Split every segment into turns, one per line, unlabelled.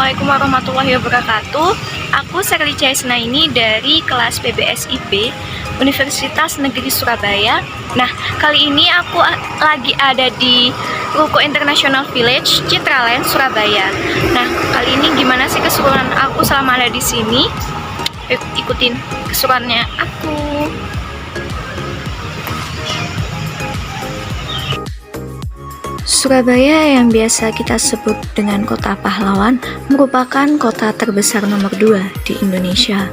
Assalamualaikum warahmatullahi wabarakatuh. Aku Sherly Chaisnaini dari kelas PBSIP Universitas Negeri Surabaya. Nah, kali ini aku lagi ada di Ruko International Village, Citraland, Surabaya. Nah, kali ini gimana sih keseruan aku selama ada di sini? Ikutin keseruannya aku. Surabaya yang biasa kita sebut dengan kota pahlawan merupakan kota terbesar nomor 2 di Indonesia.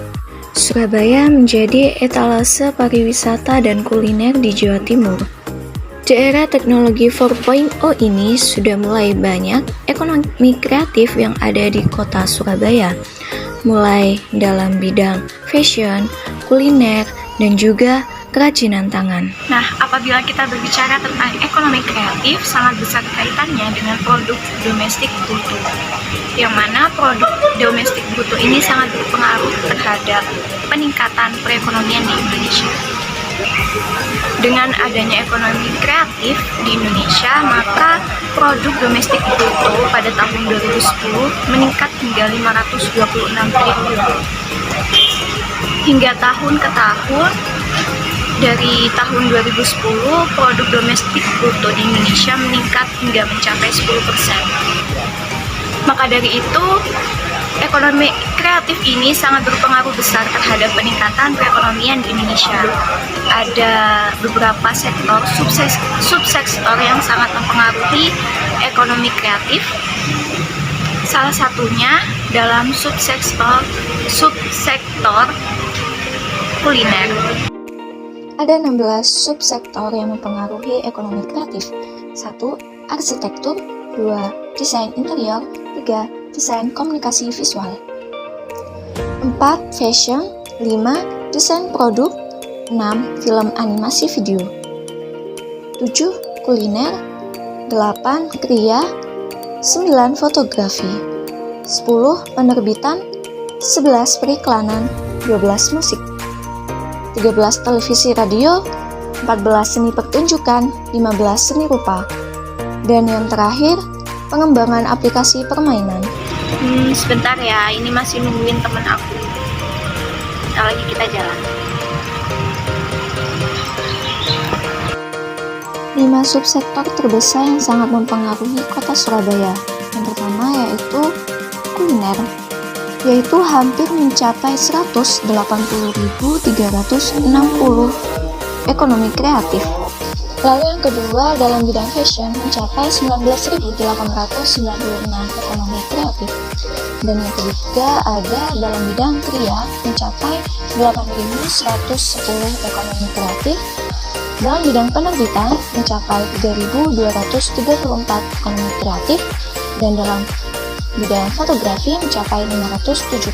Surabaya menjadi etalase pariwisata dan kuliner di Jawa Timur. Di era teknologi 4.0 ini sudah mulai banyak ekonomi kreatif yang ada di kota Surabaya, mulai dalam bidang fashion, kuliner, dan juga kerajinan tangan. Nah, apabila kita berbicara tentang ekonomi kreatif, sangat besar kaitannya dengan produk domestik bruto, yang mana produk domestik bruto ini sangat berpengaruh terhadap peningkatan perekonomian di Indonesia. Dengan adanya ekonomi kreatif di Indonesia, maka produk domestik bruto pada tahun 2010 meningkat hingga 526 triliun. Hingga tahun ke tahun, dari tahun 2010, produk domestik bruto di Indonesia meningkat hingga mencapai 10%. Maka dari itu, ekonomi kreatif ini sangat berpengaruh besar terhadap peningkatan perekonomian di Indonesia. Ada beberapa sektor, subsektor yang sangat mempengaruhi ekonomi kreatif. Salah satunya dalam subsektor kuliner. Ada 16 subsektor yang mempengaruhi ekonomi kreatif. 1. Arsitektur. 2. Desain interior. 3. Desain komunikasi visual. 4. Fashion. 5. Desain produk. 6. Film animasi video. 7. Kuliner. 8. Kriya. 9. Fotografi. 10. Penerbitan. 11. Periklanan. 12. Musik. 13 televisi radio, 14 seni pertunjukan, 15 seni rupa, dan yang terakhir pengembangan aplikasi permainan. Sebentar ya, ini masih nungguin teman aku. Bentar lagi kita jalan. 5 subsektor terbesar yang sangat mempengaruhi kota Surabaya. Yang pertama yaitu kuliner, yaitu hampir mencapai 180.360 ekonomi kreatif. Lalu yang kedua dalam bidang fashion mencapai 19.896 ekonomi kreatif. Dan yang ketiga ada dalam bidang kriya mencapai 8.110 ekonomi kreatif. Dalam bidang penerbitan mencapai 3.234 ekonomi kreatif. Dan dalam bidang fotografi mencapai 570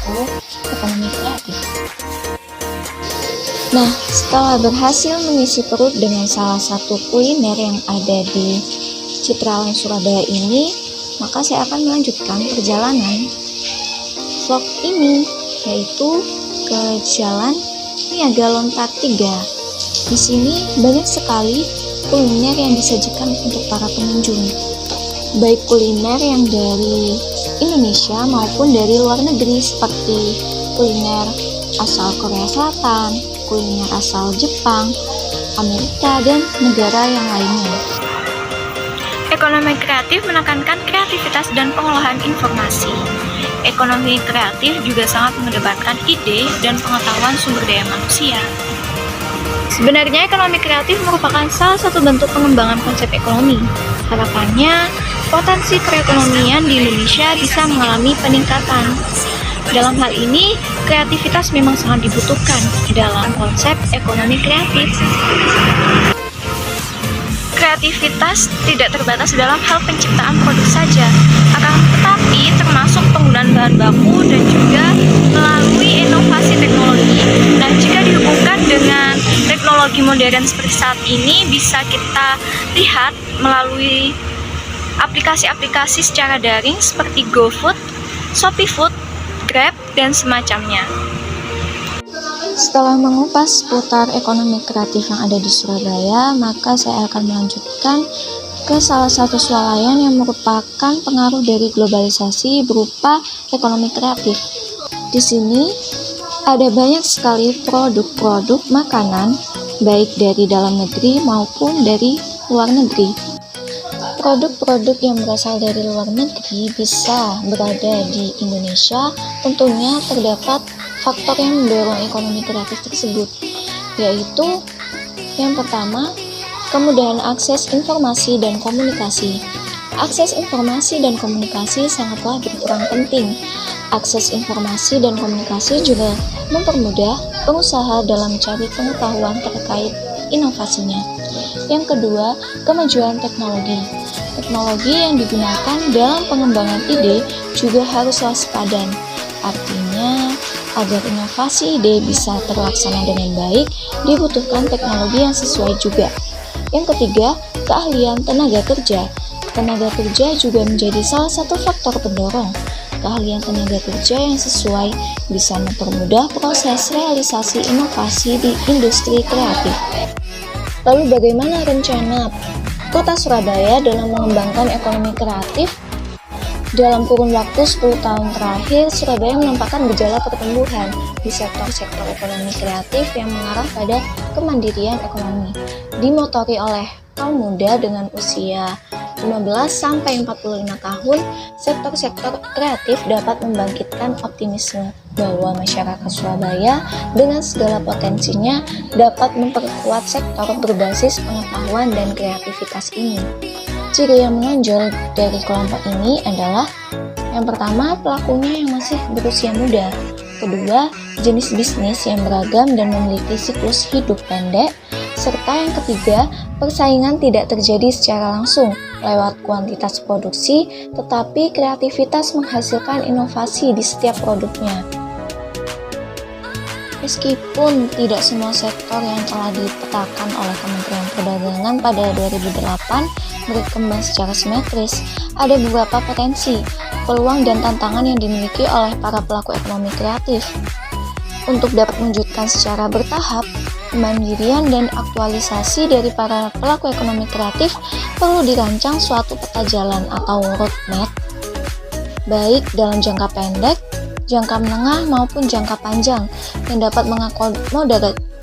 ekonomi kreatif. Nah, setelah berhasil mengisi perut dengan salah satu kuliner yang ada di Citraland Surabaya ini, maka saya akan melanjutkan perjalanan vlog ini, yaitu ke Jalan Niaga Lontar 3. Di sini banyak sekali kuliner yang disajikan untuk para pengunjung, baik kuliner yang dari Indonesia maupun dari luar negeri seperti kuliner asal Korea Selatan, kuliner asal Jepang, Amerika, dan negara yang lainnya. Ekonomi kreatif menekankan kreativitas dan pengolahan informasi. Ekonomi kreatif juga sangat mengedepankan ide dan pengetahuan sumber daya manusia. Sebenarnya ekonomi kreatif merupakan salah satu bentuk pengembangan konsep ekonomi. Harapannya, potensi perekonomian di Indonesia bisa mengalami peningkatan. Dalam hal ini, kreativitas memang sangat dibutuhkan dalam konsep ekonomi kreatif. Kreativitas tidak terbatas dalam hal penciptaan produk saja, akan tetapi termasuk penggunaan bahan baku dan juga melalui inovasi teknologi. Nah, jika dihubungkan dengan teknologi modern seperti saat ini, bisa kita lihat melalui aplikasi-aplikasi secara daring seperti GoFood, ShopeeFood, Grab, dan semacamnya. Setelah mengupas seputar ekonomi kreatif yang ada di Surabaya, maka saya akan melanjutkan ke salah satu swalayan yang merupakan pengaruh dari globalisasi berupa ekonomi kreatif. Di sini ada banyak sekali produk-produk makanan, baik dari dalam negeri maupun dari luar negeri. Produk-produk yang berasal dari luar negeri bisa berada di Indonesia. Tentunya terdapat faktor yang mendorong ekonomi kreatif tersebut, yaitu yang pertama, kemudahan akses informasi dan komunikasi. Akses informasi dan komunikasi sangatlah berperan penting. Akses informasi dan komunikasi juga mempermudah pengusaha dalam mencari pengetahuan terkait inovasinya. Yang kedua, kemajuan teknologi. Teknologi yang digunakan dalam pengembangan ide juga harus waspadan. Artinya, agar inovasi ide bisa terlaksana dengan baik, dibutuhkan teknologi yang sesuai juga. Yang ketiga, keahlian tenaga kerja. Tenaga kerja juga menjadi salah satu faktor pendorong. Keahlian tenaga kerja yang sesuai bisa mempermudah proses realisasi inovasi di industri kreatif. Lalu bagaimana rencana Kota Surabaya dalam mengembangkan ekonomi kreatif? Dalam kurun waktu 10 tahun terakhir, Surabaya menampakkan gejala pertumbuhan di sektor-sektor ekonomi kreatif yang mengarah pada kemandirian ekonomi. Dimotori oleh kaum muda dengan usia 15-45 tahun, sektor-sektor kreatif dapat membangkitkan optimisme bahwa masyarakat Surabaya dengan segala potensinya dapat memperkuat sektor berbasis pengetahuan dan kreativitas ini. Ciri yang menonjol dari kelompok ini adalah yang pertama, pelakunya yang masih berusia muda. Kedua, jenis bisnis yang beragam dan memiliki siklus hidup pendek. Serta yang ketiga, persaingan tidak terjadi secara langsung lewat kuantitas produksi, tetapi kreativitas menghasilkan inovasi di setiap produknya. Meskipun tidak semua sektor yang telah dipetakan oleh Kementerian Perdagangan pada 2008 berkembang secara simetris, ada beberapa potensi, peluang dan tantangan yang dimiliki oleh para pelaku ekonomi kreatif. Untuk dapat mewujudkan secara bertahap, kemandirian dan aktualisasi dari para pelaku ekonomi kreatif perlu dirancang suatu peta jalan atau roadmap, baik dalam jangka pendek, jangka menengah maupun jangka panjang yang dapat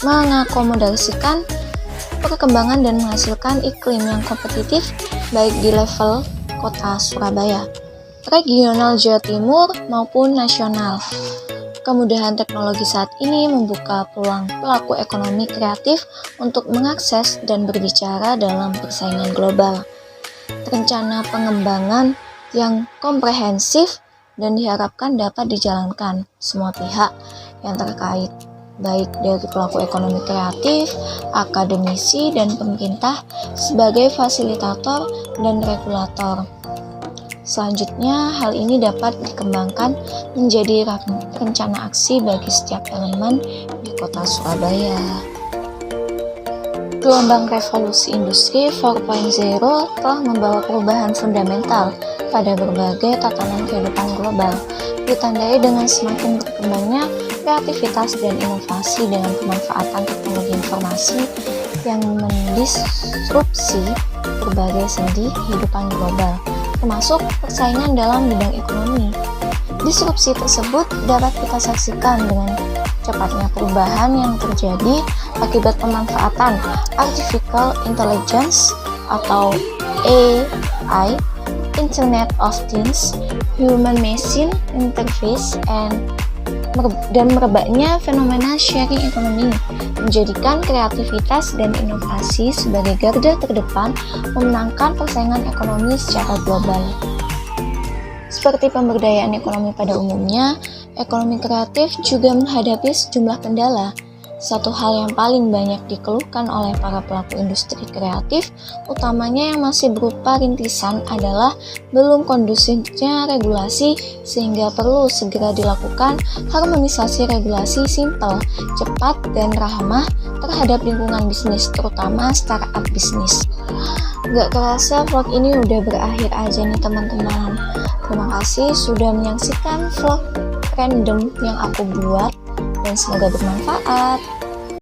mengakomodasikan perkembangan dan menghasilkan iklim yang kompetitif baik di level kota Surabaya, regional Jawa Timur maupun nasional. Kemudahan teknologi saat ini membuka peluang pelaku ekonomi kreatif untuk mengakses dan berbicara dalam persaingan global. Rencana pengembangan yang komprehensif dan diharapkan dapat dijalankan semua pihak yang terkait, baik dari pelaku ekonomi kreatif, akademisi, dan pemerintah sebagai fasilitator dan regulator. Selanjutnya, hal ini dapat dikembangkan menjadi rencana aksi bagi setiap elemen di kota Surabaya. Gelombang revolusi industri 4.0 telah membawa perubahan fundamental pada berbagai tatanan kehidupan global, ditandai dengan semakin berkembangnya kreativitas dan inovasi dengan pemanfaatan teknologi informasi yang mendisrupsi berbagai sendi kehidupan global, termasuk persaingan dalam bidang ekonomi. Disrupsi tersebut dapat kita saksikan dengan cepatnya perubahan yang terjadi akibat pemanfaatan Artificial Intelligence atau AI, Internet of Things, Human Machine Interface, dan merebaknya fenomena sharing ekonomi menjadikan kreativitas dan inovasi sebagai garda terdepan memenangkan persaingan ekonomi secara global. Seperti pemberdayaan ekonomi pada umumnya, ekonomi kreatif juga menghadapi sejumlah kendala. Satu hal yang paling banyak dikeluhkan oleh para pelaku industri kreatif, utamanya yang masih berupa rintisan, adalah belum kondusifnya regulasi, sehingga perlu segera dilakukan harmonisasi regulasi simpel, cepat, dan ramah terhadap lingkungan bisnis, terutama startup bisnis. Gak kerasa vlog ini udah berakhir aja nih teman-teman. Terima kasih sudah menyaksikan vlog random yang aku buat, dan semoga bermanfaat.